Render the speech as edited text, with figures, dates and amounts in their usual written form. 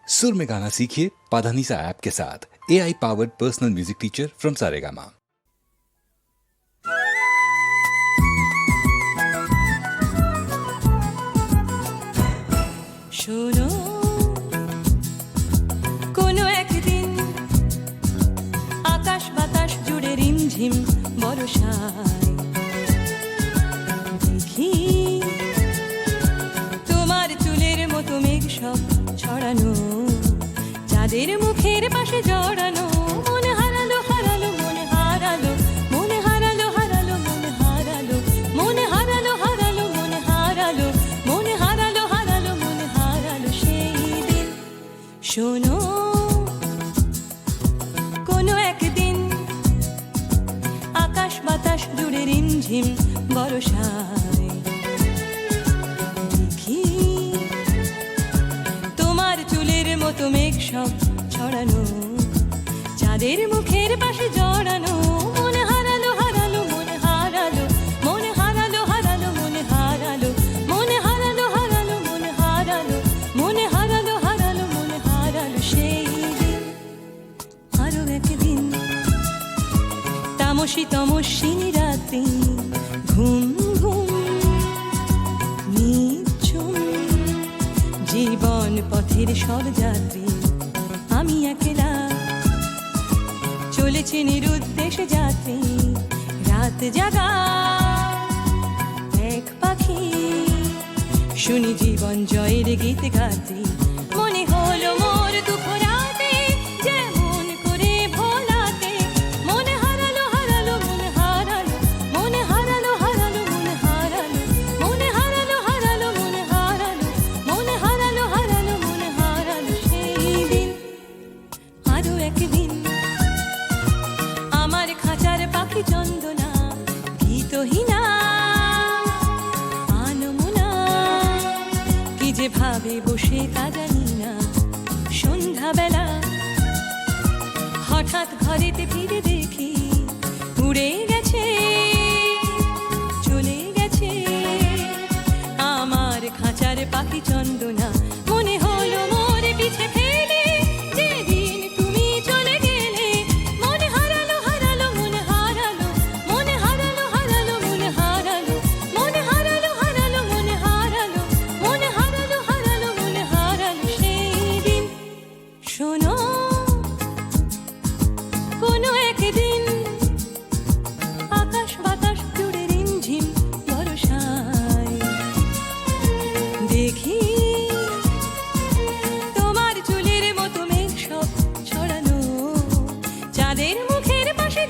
सुर में गाना सीखिए पाधानीसा ऐप के साथ। AI powered personal music teacher from Saregama. শোনো কোনো একদিন আকাশ বাতাস জুড়ে রিমঝিম বর্ষায় দেখি তোমার চুলের মতো মেঘ সব ছড়ানো, চাঁদের মুখের পাশে জড়ানো। মনে হারালো হারালো মনে হারালো, মনে হারালো হারালো মনে হারালো, মনে হারালো হারালো মনে হারালো, মনে হারালো হারালো মনে হারালো সেই দিন। শোনো কোনো একদিন আকাশ বাতাস জুড়ে রিমঝিম বর্ষায় দেখি তোমার চুলের মতো মেঘ সব ছড়ানো, চাঁদের মুখের পাশে জড়ানো। মনে হারালো হারালো মনে হারালো, মনে হারালো হারালো মনে হারালো, মনে হারালো হারালো মনে হারালো, মনে হারালো হারালো মনে হারালো সেই দিন। আরো একদিন তামসী তমস্বিনী রাতে ঘুম ঘুম নিঝুম জীবন পথের সব যাত্রী আমি একলা চলেছি নিরুদ্দেশে যাত্রী। রাত জাগা এক পাখি শুনি জীবন জয়ের গীত গাতি। মনে হলো মোর দুঃখ রাতে যেমন করে ভোলাতে। মনে হারালো হারালো মনে হারালো, মনে হারালো হারালো মনে হারালো, মনে হারালো হারালো মনে হারালো, মনে হারালো হারালো মনে হারালো সেই দিন। আরো একদিন আমার খাঁচার পাখি চন্দনা গীতহীনা আনমনা কি যে ভাবে বসে তা জানি না। সন্ধ্যাবেলা হঠাৎ ঘরেতে ফিরে দেখি উড়ে গেছে চলে গেছে আমার খাঁচার পাখি চন্দনা। মনে হলো মোর পিছে ফেলে যেদিন তুমি চলে গেলে। মনে হারালো হারালো মনে হারালো, মনে হারালো হারালো মনে হারালো, মনে হারালো হারালো মনে হারালো, মনে হারালো হারালো মনে হারালো সেই দিন। শোনো কোনো একদিন আকাশ বাতাস জুড়ে রিমঝিম বর্ষায় দেখি তোমার চুলের মতো মেঘ সব ছড়ানো, চাঁদের মুখের পাশে